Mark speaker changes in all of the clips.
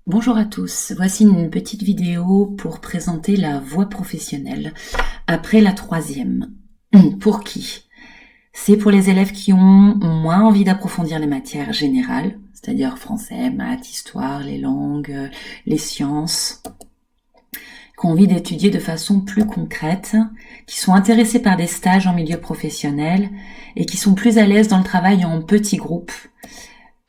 Speaker 1: Bonjour à tous, voici une petite vidéo pour présenter la voie professionnelle après la troisième. Pour qui? C'est pour les élèves qui ont moins envie d'approfondir les matières générales, c'est-à-dire français, maths, histoire, les langues, les sciences, qui ont envie d'étudier de façon plus concrète, qui sont intéressés par des stages en milieu professionnel et qui sont plus à l'aise dans le travail en petits groupes.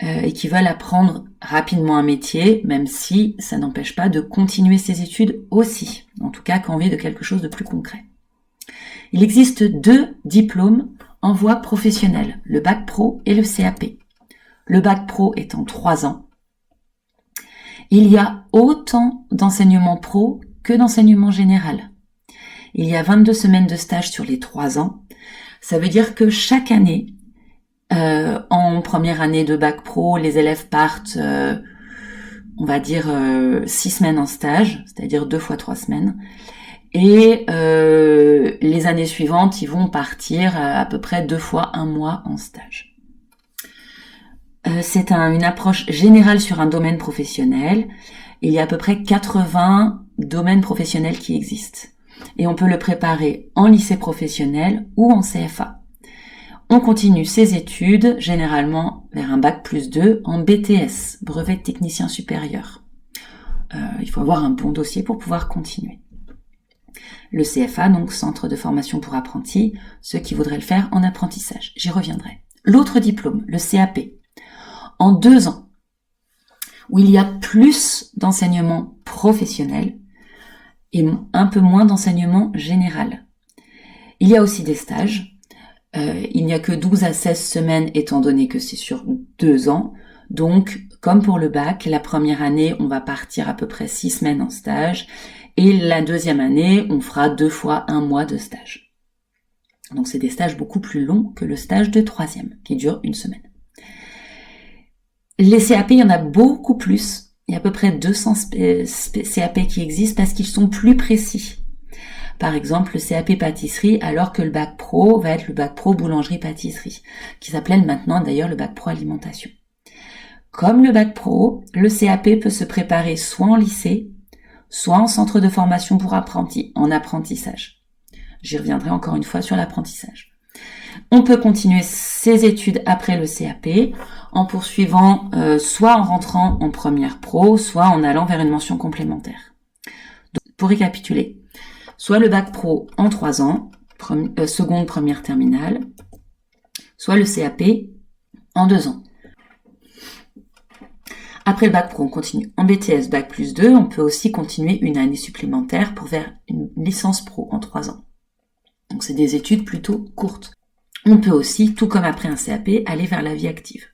Speaker 1: Et qui veulent apprendre rapidement un métier, même si ça n'empêche pas de continuer ses études aussi, en tout cas qui ont envie de quelque chose de plus concret. Il existe 2 diplômes en voie professionnelle, le bac pro et le CAP. Le bac pro est en 3 ans. Il y a autant d'enseignement pro que d'enseignement général. Il y a 22 semaines de stage sur les 3 ans. Ça veut dire que chaque année, en première année de bac pro, les élèves partent, on va dire 6 semaines en stage, c'est-à-dire 2 fois 3 semaines. Et les années suivantes, ils vont partir à peu près 2 fois 1 mois en stage. C'est une approche générale sur un domaine professionnel. Il y a à peu près 80 domaines professionnels qui existent. Et on peut le préparer en lycée professionnel ou en CFA. On continue ses études, généralement vers un bac plus 2, en BTS, brevet de technicien supérieur. Il faut avoir un bon dossier pour pouvoir continuer. Le CFA, donc Centre de formation pour apprentis, ceux qui voudraient le faire en apprentissage. J'y reviendrai. L'autre diplôme, le CAP, en 2 ans, où il y a plus d'enseignement professionnel et un peu moins d'enseignement général. Il y a aussi des stages. Il n'y a que 12 à 16 semaines étant donné que c'est sur 2 ans. Donc, comme pour le bac, la première année, on va partir à peu près 6 semaines en stage. Et la deuxième année, on fera 2 fois 1 mois de stage. Donc, c'est des stages beaucoup plus longs que le stage de troisième, qui dure 1 semaine. Les CAP, il y en a beaucoup plus. Il y a à peu près 200 CAP qui existent parce qu'ils sont plus précis. Par exemple, le CAP pâtisserie, alors que le bac pro va être le bac pro boulangerie-pâtisserie, qui s'appelle maintenant d'ailleurs le bac pro alimentation. Comme le bac pro, le CAP peut se préparer soit en lycée, soit en centre de formation pour apprentis, en apprentissage. J'y reviendrai encore une fois sur l'apprentissage. On peut continuer ses études après le CAP en poursuivant soit en rentrant en première pro, soit en allant vers une mention complémentaire. Donc, pour récapituler, soit le bac pro en 3 ans, seconde, première, terminale, soit le CAP en 2 ans. Après le bac pro, on continue en BTS, bac plus 2, on peut aussi continuer une année supplémentaire pour faire une licence pro en 3 ans. Donc c'est des études plutôt courtes. On peut aussi, tout comme après un CAP, aller vers la vie active.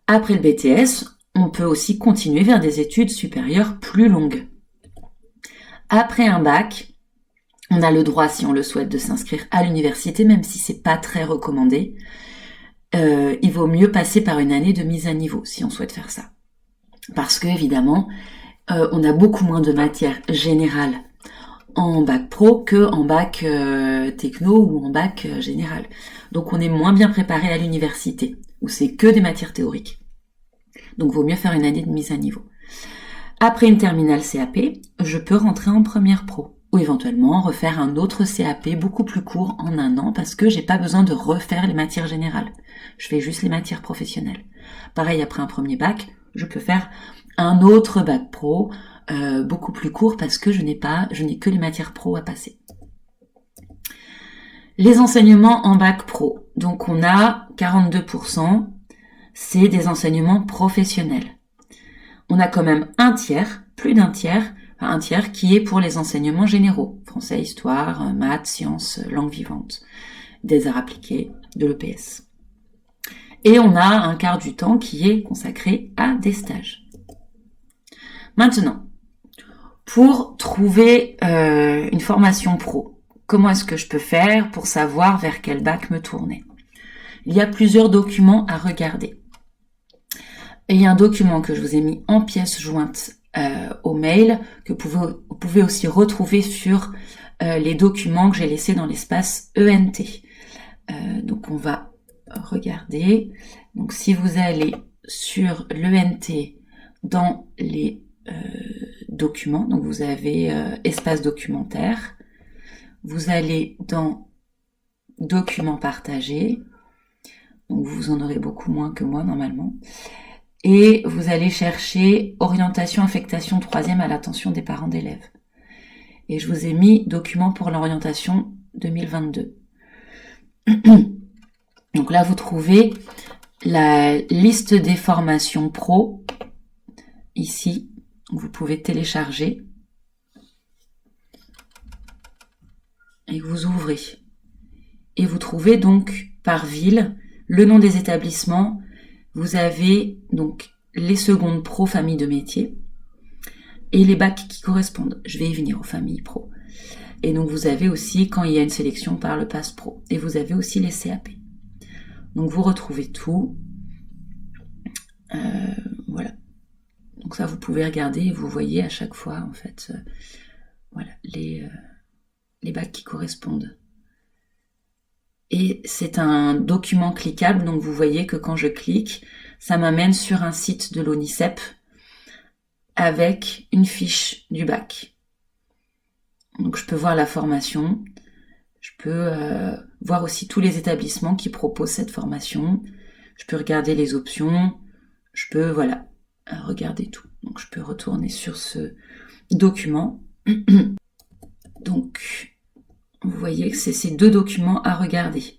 Speaker 1: Après le BTS, on peut aussi continuer vers des études supérieures plus longues. Après un bac, on a le droit, si on le souhaite, de s'inscrire à l'université, même si c'est pas très recommandé. Il vaut mieux passer par une année de mise à niveau, si on souhaite faire ça. Parce que, évidemment, on a beaucoup moins de matières générales en bac pro que en bac techno ou en bac général. Donc on est moins bien préparé à l'université, où c'est que des matières théoriques. Donc vaut mieux faire une année de mise à niveau. Après une terminale CAP, je peux rentrer en première pro ou éventuellement refaire un autre CAP beaucoup plus court en 1 an parce que j'ai pas besoin de refaire les matières générales. Je fais juste les matières professionnelles. Pareil, après un premier bac, je peux faire un autre bac pro beaucoup plus court parce que je n'ai que les matières pro à passer. Les enseignements en bac pro. Donc on a 42%, c'est des enseignements professionnels. On a quand même plus d'un tiers, un tiers qui est pour les enseignements généraux, français, histoire, maths, sciences, langue vivante, des arts appliqués, de l'EPS. Et on a un quart du temps qui est consacré à des stages. Maintenant, pour trouver une formation pro, comment est-ce que je peux faire pour savoir vers quel bac me tourner? Il y a plusieurs documents à regarder. Et il y a un document que je vous ai mis en pièce jointe au mail, que vous pouvez aussi retrouver sur les documents que j'ai laissés dans l'espace ENT. Donc on va regarder. Donc si vous allez sur l'ENT dans les documents, donc vous avez espace documentaire, vous allez dans documents partagés, donc vous en aurez beaucoup moins que moi normalement, et vous allez chercher orientation, affectation 3e à l'attention des parents d'élèves. Et je vous ai mis documents pour l'orientation 2022. Donc là, vous trouvez la liste des formations pro, ici, vous pouvez télécharger, et vous ouvrez. Et vous trouvez donc par ville le nom des établissements. Vous avez donc les secondes pro famille de métier et les bacs qui correspondent. Je vais y venir aux familles pro. Et donc vous avez aussi quand il y a une sélection par le pass pro. Et vous avez aussi les CAP. Donc vous retrouvez tout. Voilà. Donc ça vous pouvez regarder et vous voyez à chaque fois en fait voilà les bacs qui correspondent. Et c'est un document cliquable, donc vous voyez que quand je clique, ça m'amène sur un site de l'ONICEP avec une fiche du bac. Donc je peux voir la formation, je peux voir aussi tous les établissements qui proposent cette formation, je peux regarder les options, je peux regarder tout. Donc je peux retourner sur ce document. Donc vous voyez que c'est ces deux documents à regarder.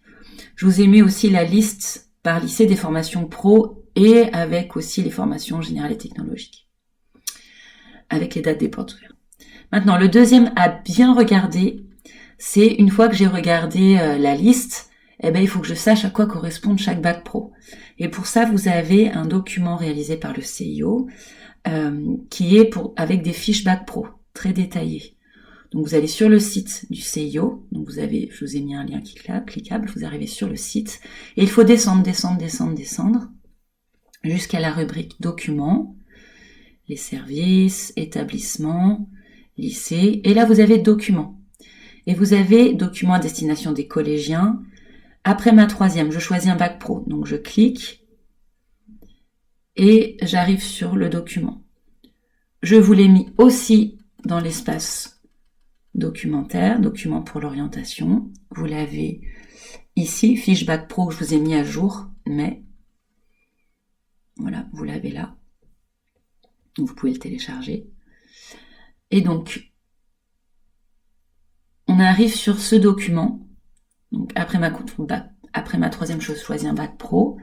Speaker 1: Je vous ai mis aussi la liste par lycée des formations pro et avec aussi les formations générales et technologiques, avec les dates des portes ouvertes. Maintenant, le deuxième à bien regarder, c'est une fois que j'ai regardé la liste, il faut que je sache à quoi correspond chaque bac pro. Et pour ça, vous avez un document réalisé par le CIO qui est avec des fiches bac pro très détaillées. Donc vous allez sur le site du CIO, donc je vous ai mis un lien cliquable, vous arrivez sur le site, et il faut descendre jusqu'à la rubrique documents, les services, établissements, lycée, et là vous avez documents. Et vous avez documents à destination des collégiens. Après ma 3e, je choisis un bac pro, donc je clique, et j'arrive sur le document. Je vous l'ai mis aussi dans l'espace documentaire, document pour l'orientation. Vous l'avez ici, fiche bac pro que je vous ai mis à jour, mais voilà, vous l'avez là. Vous pouvez le télécharger. Et donc, on arrive sur ce document. Donc après ma 3e, je choisis un bac pro.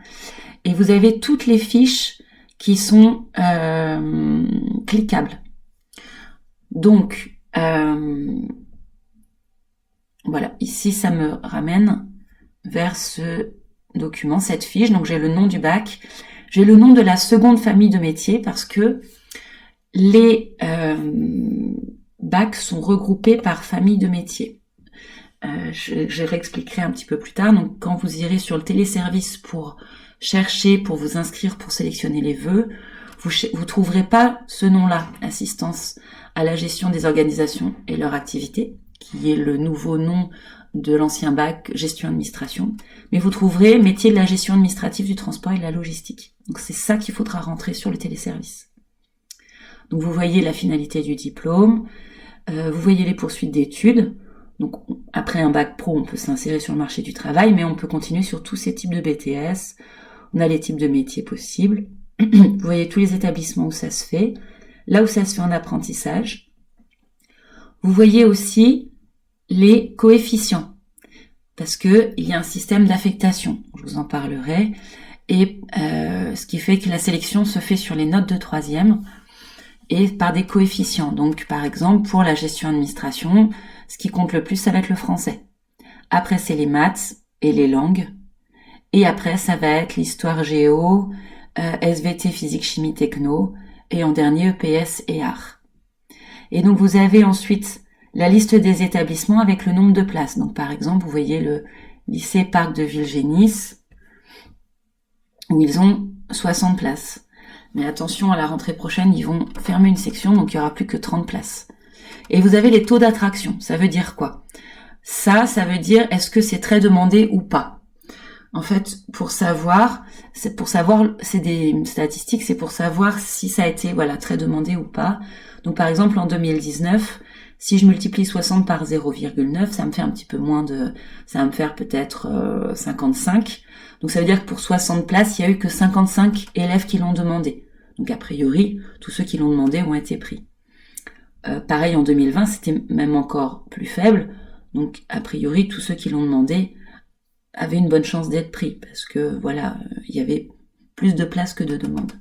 Speaker 1: Et vous avez toutes les fiches qui sont cliquables. Donc, voilà, ici ça me ramène vers ce document, cette fiche. Donc j'ai le nom du bac, j'ai le nom de la seconde famille de métiers parce que les bacs sont regroupés par famille de métiers. Je réexpliquerai un petit peu plus tard. Donc quand vous irez sur le téléservice pour chercher, pour vous inscrire, pour sélectionner les vœux, vous trouverez pas ce nom-là, assistance à la gestion des organisations et leur activité, qui est le nouveau nom de l'ancien bac gestion administration, mais vous trouverez métier de la gestion administrative du transport et de la logistique. Donc c'est ça qu'il faudra rentrer sur le téléservice. Donc vous voyez la finalité du diplôme, vous voyez les poursuites d'études. Donc après un bac pro, on peut s'insérer sur le marché du travail, mais on peut continuer sur tous ces types de BTS. On a les types de métiers possibles. Vous voyez tous les établissements où ça se fait, là où ça se fait en apprentissage. Vous voyez aussi les coefficients, parce que il y a un système d'affectation, je vous en parlerai, et ce qui fait que la sélection se fait sur les notes de 3e et par des coefficients. Donc par exemple, pour la gestion administration, ce qui compte le plus, ça va être le français. Après, c'est les maths et les langues. Et après, ça va être l'histoire géo, SVT, physique, chimie, techno, et en dernier, EPS et art. Et donc, vous avez ensuite la liste des établissements avec le nombre de places. Donc, par exemple, vous voyez le lycée Parc de Villegénis, où ils ont 60 places. Mais attention, à la rentrée prochaine, ils vont fermer une section, donc il n'y aura plus que 30 places. Et vous avez les taux d'attraction. Ça veut dire quoi ? Ça veut dire est-ce que c'est très demandé ou pas ? En fait, c'est des statistiques, c'est pour savoir si ça a été, voilà, très demandé ou pas. Donc, par exemple, en 2019, si je multiplie 60 par 0,9, ça me fait un petit peu ça va me faire peut-être 55. Donc, ça veut dire que pour 60 places, il y a eu que 55 élèves qui l'ont demandé. Donc, a priori, tous ceux qui l'ont demandé ont été pris. Pareil, en 2020, c'était même encore plus faible. Donc, a priori, tous ceux qui l'ont demandé avaient une bonne chance d'être pris, parce que voilà, il y avait plus de places que de demandes.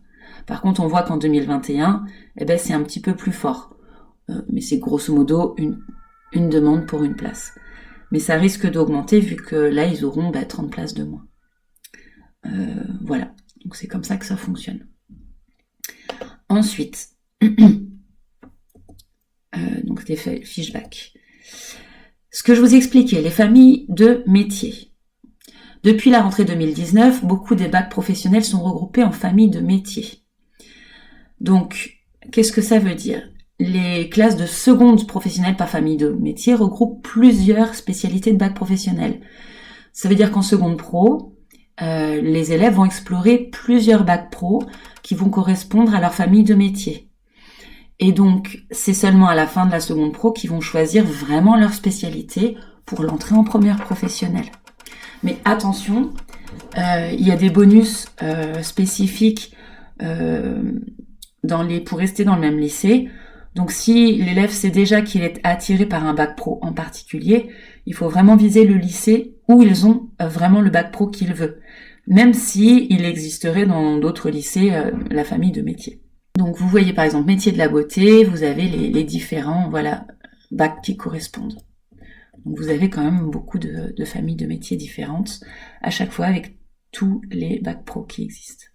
Speaker 1: Par contre, on voit qu'en 2021, c'est un petit peu plus fort. Mais c'est grosso modo une demande pour une place. Mais ça risque d'augmenter vu que là, ils auront 30 places de moins. Voilà, donc c'est comme ça que ça fonctionne. Ensuite, donc les fiches bac. Ce que je vous expliquais, les familles de métiers. Depuis la rentrée 2019, beaucoup des bacs professionnels sont regroupés en familles de métiers. Donc, qu'est-ce que ça veut dire ? Les classes de seconde professionnelle par famille de métiers regroupent plusieurs spécialités de bac professionnel. Ça veut dire qu'en seconde pro, les élèves vont explorer plusieurs bacs pro qui vont correspondre à leur famille de métiers. Et donc, c'est seulement à la fin de la seconde pro qu'ils vont choisir vraiment leur spécialité pour l'entrée en première professionnelle. Mais attention, il y a des bonus spécifiques pour rester dans le même lycée. Donc si l'élève sait déjà qu'il est attiré par un bac pro en particulier, il faut vraiment viser le lycée où ils ont vraiment le bac pro qu'il veut. Même si il existerait dans d'autres lycées la famille de métiers. Donc vous voyez par exemple métier de la beauté, vous avez les différents bacs qui correspondent. Donc vous avez quand même beaucoup de familles de métiers différentes, à chaque fois avec tous les bacs pro qui existent.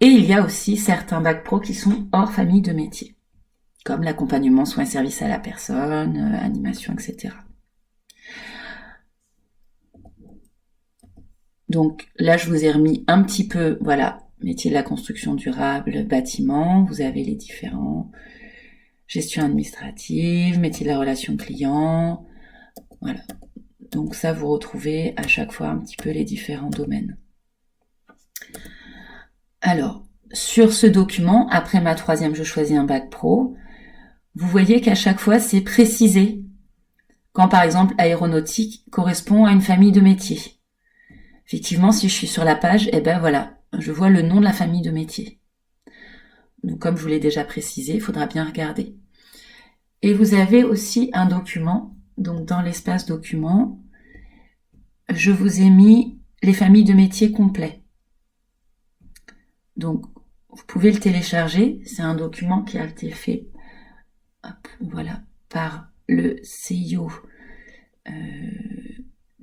Speaker 1: Et il y a aussi certains bacs pro qui sont hors famille de métiers, comme l'accompagnement, soins et services à la personne, animation, etc. Donc là, je vous ai remis un petit peu, métier de la construction durable, bâtiment, vous avez les différents, gestion administrative, métier de la relation client, voilà. Donc ça, vous retrouvez à chaque fois un petit peu les différents domaines. Alors, sur ce document, après ma troisième, je choisis un bac pro. Vous voyez qu'à chaque fois, c'est précisé quand, par exemple, aéronautique correspond à une famille de métiers. Effectivement, si je suis sur la page, je vois le nom de la famille de métiers. Donc, comme je vous l'ai déjà précisé, il faudra bien regarder. Et vous avez aussi un document. Donc, dans l'espace document, je vous ai mis les familles de métiers complets. Donc, vous pouvez le télécharger. C'est un document qui a été fait par le CIO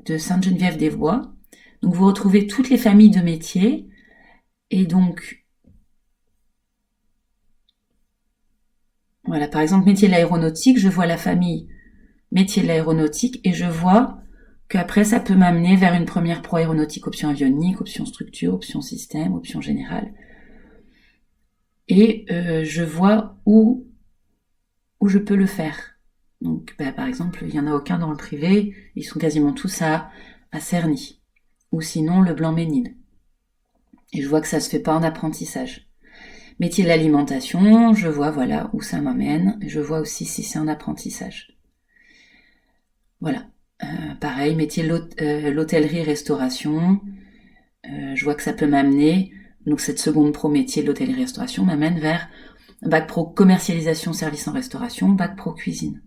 Speaker 1: de Sainte-Geneviève-des-Bois. Donc, vous retrouvez toutes les familles de métiers. Et donc, voilà, par exemple, métier de l'aéronautique, je vois la famille métier de l'aéronautique et je vois qu'après, ça peut m'amener vers une première pro aéronautique, option avionique, option structure, option système, option générale. Et je vois où je peux le faire. Donc, par exemple, il n'y en a aucun dans le privé, ils sont quasiment tous à Cerny, ou sinon le Blanc-Ménil. Et je vois que ça se fait pas en apprentissage. Métier de l'alimentation, je vois où ça m'amène, je vois aussi si c'est en apprentissage. Voilà. Pareil, métier de l'hôtellerie-restauration, je vois que ça peut m'amener, donc cette seconde pro métier de l'hôtellerie-restauration m'amène vers bac pro commercialisation service en restauration, bac pro cuisine.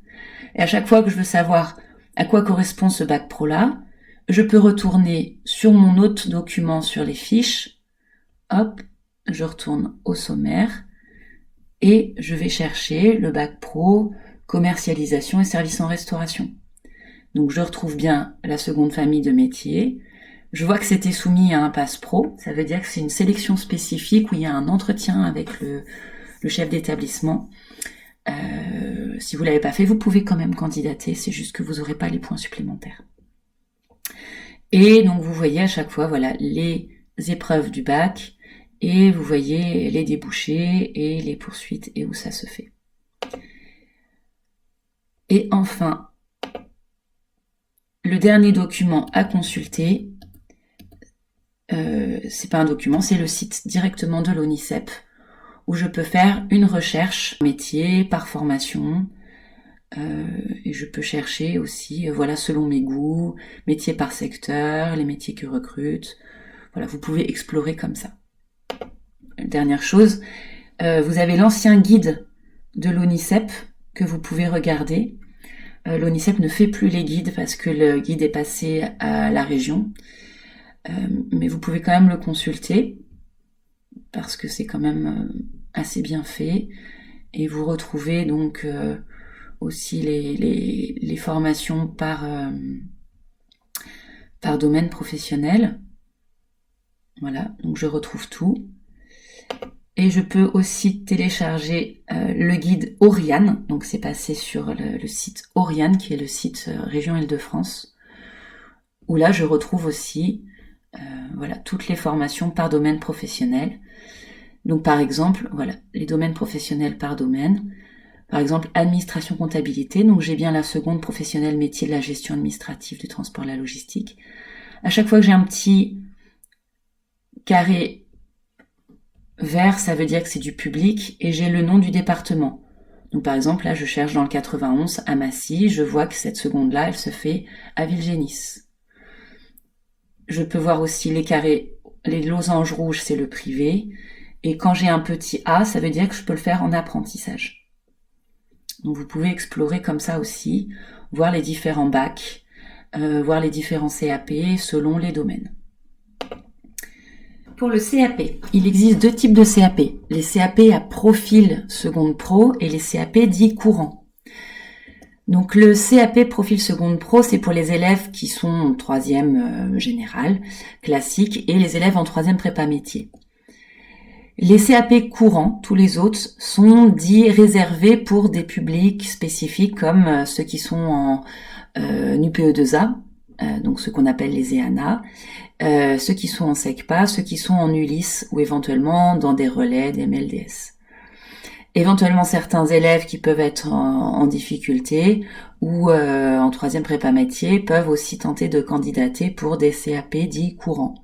Speaker 1: Et à chaque fois que je veux savoir à quoi correspond ce bac pro là, je peux retourner sur mon autre document sur les fiches, hop, je retourne au sommaire et je vais chercher le bac pro commercialisation et service en restauration. Donc je retrouve bien la seconde famille de métiers. Je vois que c'était soumis à un pass pro, ça veut dire que c'est une sélection spécifique où il y a un entretien avec le chef d'établissement. Si vous l'avez pas fait, vous pouvez quand même candidater, c'est juste que vous n'aurez pas les points supplémentaires. Et donc vous voyez à chaque fois les épreuves du bac et vous voyez les débouchés et les poursuites et où ça se fait. Et enfin, le dernier document à consulter, c'est pas un document, c'est le site directement de l'ONICEP où je peux faire une recherche métier par formation. Et je peux chercher aussi, voilà, selon mes goûts, métiers par secteur, les métiers que recrutent. Voilà, vous pouvez explorer comme ça. Dernière chose, vous avez l'ancien guide de l'ONICEP que vous pouvez regarder. L'ONICEP ne fait plus les guides parce que le guide est passé à la région. Mais vous pouvez quand même le consulter parce que c'est quand même assez bien fait. Et vous retrouvez donc aussi les formations par domaine professionnel. Voilà, donc je retrouve tout. Et je peux aussi télécharger le guide Oriane. Donc c'est passé sur le site Oriane, qui est le site Région Île-de-France, où là je retrouve aussi voilà, toutes les formations par domaine professionnel. Donc par exemple, voilà, les domaines professionnels par domaine. Par exemple, administration comptabilité, donc j'ai bien la seconde professionnelle métier de la gestion administrative du transport et de la logistique. À chaque fois que j'ai un petit carré vert, ça veut dire que c'est du public et j'ai le nom du département. Donc par exemple, là je cherche dans le 91 à Massy, je vois que cette seconde-là, elle se fait à Villegénis. Je peux voir aussi les carrés, les losanges rouges, c'est le privé. Et quand j'ai un petit A, ça veut dire que je peux le faire en apprentissage. Donc vous pouvez explorer comme ça aussi, voir les différents bacs, voir les différents CAP selon les domaines. Pour le CAP, il existe deux types de CAP. Les CAP à profil seconde pro et les CAP dits courants. Donc le CAP profil seconde pro, c'est pour les élèves qui sont en troisième général, classique, et les élèves en troisième prépa métier. Les CAP courants, tous les autres, sont dits réservés pour des publics spécifiques comme ceux qui sont en UPE2A, donc ceux qu'on appelle les EANA, ceux qui sont en SECPA, ceux qui sont en ULIS ou éventuellement dans des relais, des MLDS. Éventuellement certains élèves qui peuvent être en difficulté ou en troisième prépa métier peuvent aussi tenter de candidater pour des CAP dits courants.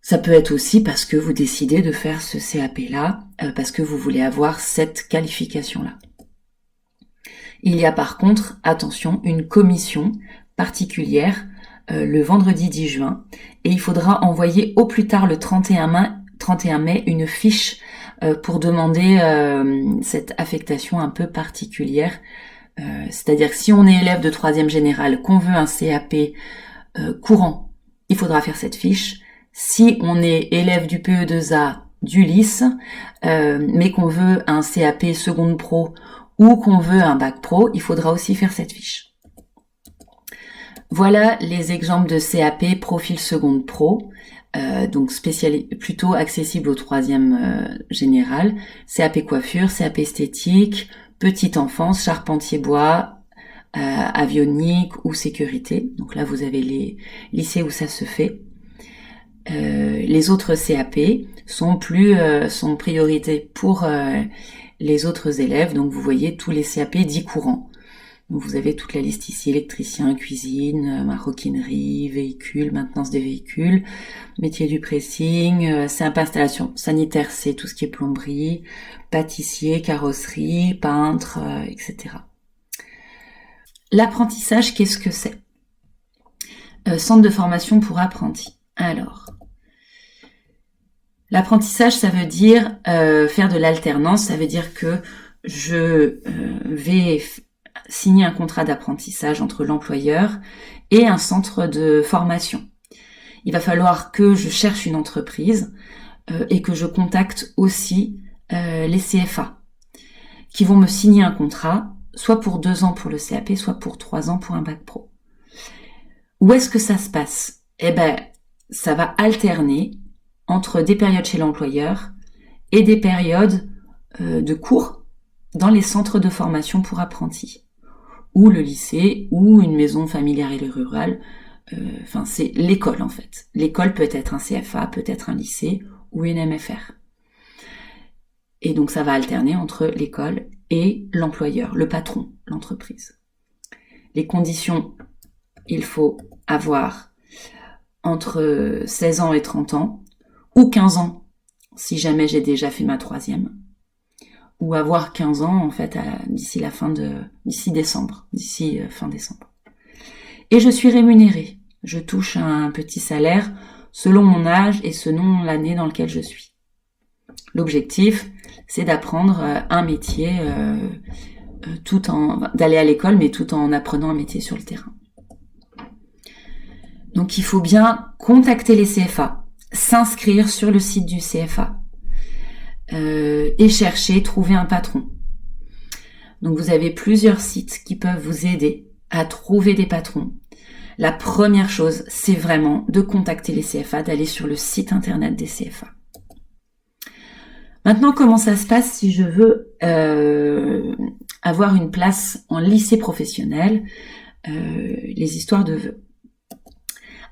Speaker 1: Ça peut être aussi parce que vous décidez de faire ce CAP-là, parce que vous voulez avoir cette qualification-là. Il y a par contre, attention, une commission particulière le vendredi 10 juin et il faudra envoyer au plus tard le 31 mai une fiche pour demander cette affectation un peu particulière. C'est-à-dire que si on est élève de 3e générale, qu'on veut un CAP courant, il faudra faire cette fiche. Si on est élève du PE2A, du LIS, mais qu'on veut un CAP seconde pro ou qu'on veut un bac pro, il faudra aussi faire cette fiche. Voilà les exemples de CAP profil seconde pro, donc plutôt accessible au 3e général, CAP coiffure, CAP esthétique, petite enfance, charpentier bois, avionique ou sécurité. Donc là vous avez les lycées où ça se fait. Les autres CAP sont priorité pour les autres élèves. Donc vous voyez tous les CAP dits courants. Donc vous avez toute la liste ici, électricien, cuisine, maroquinerie, véhicule, maintenance des véhicules, métier du pressing, CAP installation sanitaire, c'est tout ce qui est plomberie, pâtissier, carrosserie, peintre, etc. L'apprentissage, qu'est-ce que c'est ? Centre de formation pour apprentis. Alors, l'apprentissage, ça veut dire faire de l'alternance, ça veut dire que je vais signer un contrat d'apprentissage entre l'employeur et un centre de formation. Il va falloir que je cherche une entreprise et que je contacte aussi les CFA qui vont me signer un contrat, soit pour 2 ans pour le CAP, soit pour 3 ans pour un bac pro. Où est-ce que ça se passe ? Eh ben, ça va alterner entre des périodes chez l'employeur et des périodes de cours dans les centres de formation pour apprentis, ou le lycée, ou une maison familiale et rurale. Enfin, c'est l'école en fait. L'école peut être un CFA, peut être un lycée ou une MFR. Et donc ça va alterner entre l'école et l'employeur, le patron, l'entreprise. Les conditions, il faut avoir entre 16 ans et 30 ans, ou 15 ans, si jamais j'ai déjà fait ma troisième, ou avoir 15 ans, en fait, d'ici fin décembre. Et je suis rémunérée. Je touche un petit salaire selon mon âge et selon l'année dans laquelle je suis. L'objectif, c'est d'apprendre un métier, d'aller à l'école, mais tout en apprenant un métier sur le terrain. Donc il faut bien contacter les CFA, s'inscrire sur le site du CFA et trouver un patron. Donc vous avez plusieurs sites qui peuvent vous aider à trouver des patrons. La première chose, c'est vraiment de contacter les CFA, d'aller sur le site internet des CFA. Maintenant, comment ça se passe si je veux avoir une place en lycée professionnel, les histoires de vœux.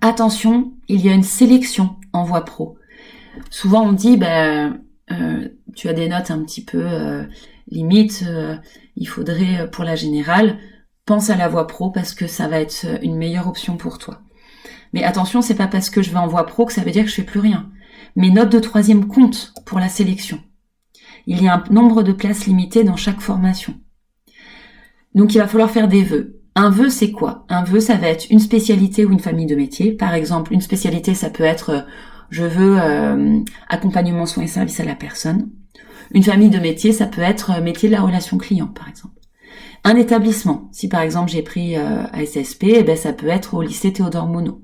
Speaker 1: Attention, il y a une sélection en voie pro. Souvent on dit, tu as des notes un petit peu limite, il faudrait pour la générale, pense à la voie pro parce que ça va être une meilleure option pour toi. Mais attention, c'est pas parce que je vais en voie pro que ça veut dire que je fais plus rien. Mes notes de troisième comptent pour la sélection. Il y a un nombre de places limitées dans chaque formation. Donc il va falloir faire des vœux. Un vœu, c'est quoi? Un vœu, ça va être une spécialité ou une famille de métiers. Par exemple, une spécialité, ça peut être je veux accompagnement, soins et services à la personne. Une famille de métiers, ça peut être métier de la relation client, par exemple. Un établissement, si par exemple j'ai pris ASSP, ça peut être au lycée Théodore Monod.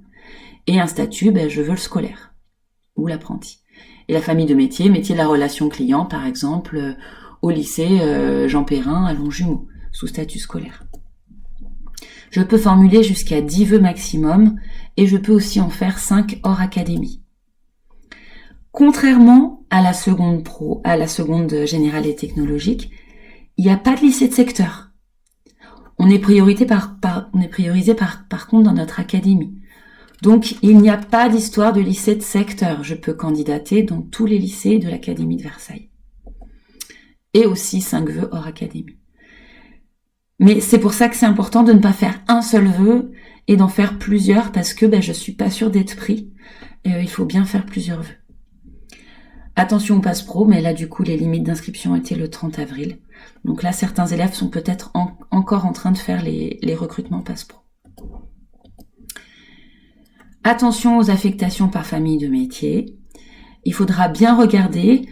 Speaker 1: Et un statut, je veux le scolaire ou l'apprenti. Et la famille de métiers, métier de la relation client, par exemple, au lycée Jean Perrin à Longjumeau, sous statut scolaire. Je peux formuler jusqu'à 10 vœux maximum et je peux aussi en faire 5 hors académie. Contrairement à la seconde générale et technologique, il n'y a pas de lycée de secteur. On est priorisé par contre dans notre académie. Donc, il n'y a pas d'histoire de lycée de secteur. Je peux candidater dans tous les lycées de l'Académie de Versailles. Et aussi 5 vœux hors académie. Mais c'est pour ça que c'est important de ne pas faire un seul vœu et d'en faire plusieurs parce que je suis pas sûre d'être pris. Il faut bien faire plusieurs vœux. Attention au passe-pro, mais là du coup les limites d'inscription étaient le 30 avril. Donc là certains élèves sont peut-être encore en train de faire les recrutements passe-pro. Attention aux affectations par famille de métier. Il faudra bien regarder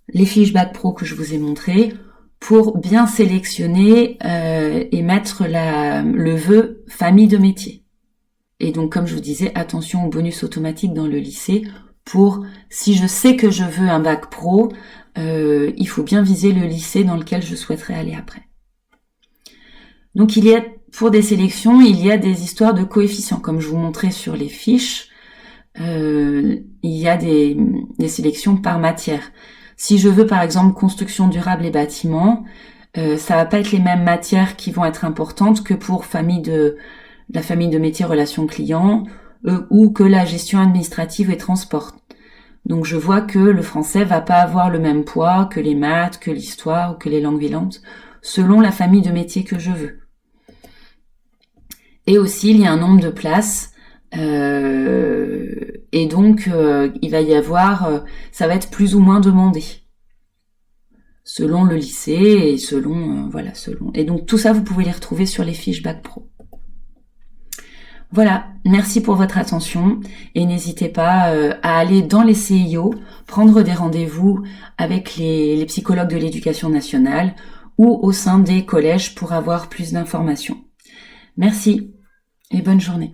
Speaker 1: les fiches bac pro que je vous ai montrées pour bien sélectionner et mettre le vœu famille de métier. Et donc comme je vous disais, attention au bonus automatique dans le lycée pour, si je sais que je veux un bac pro, il faut bien viser le lycée dans lequel je souhaiterais aller après. Donc pour des sélections, il y a des histoires de coefficients, comme je vous montrais sur les fiches. Il y a des sélections par matière. Si je veux par exemple construction durable et bâtiment, ça va pas être les mêmes matières qui vont être importantes que pour la famille de métiers relations clients ou que la gestion administrative et transport. Donc je vois que le français va pas avoir le même poids que les maths, que l'histoire ou que les langues vivantes, selon la famille de métiers que je veux. Et aussi il y a un nombre de places. Et donc il va y avoir, ça va être plus ou moins demandé selon le lycée et selon. Et donc tout ça vous pouvez les retrouver sur les fiches bac pro. Voilà, merci pour votre attention et n'hésitez pas à aller dans les CIO, prendre des rendez-vous avec les psychologues de l'éducation nationale ou au sein des collèges pour avoir plus d'informations. Merci et bonne journée.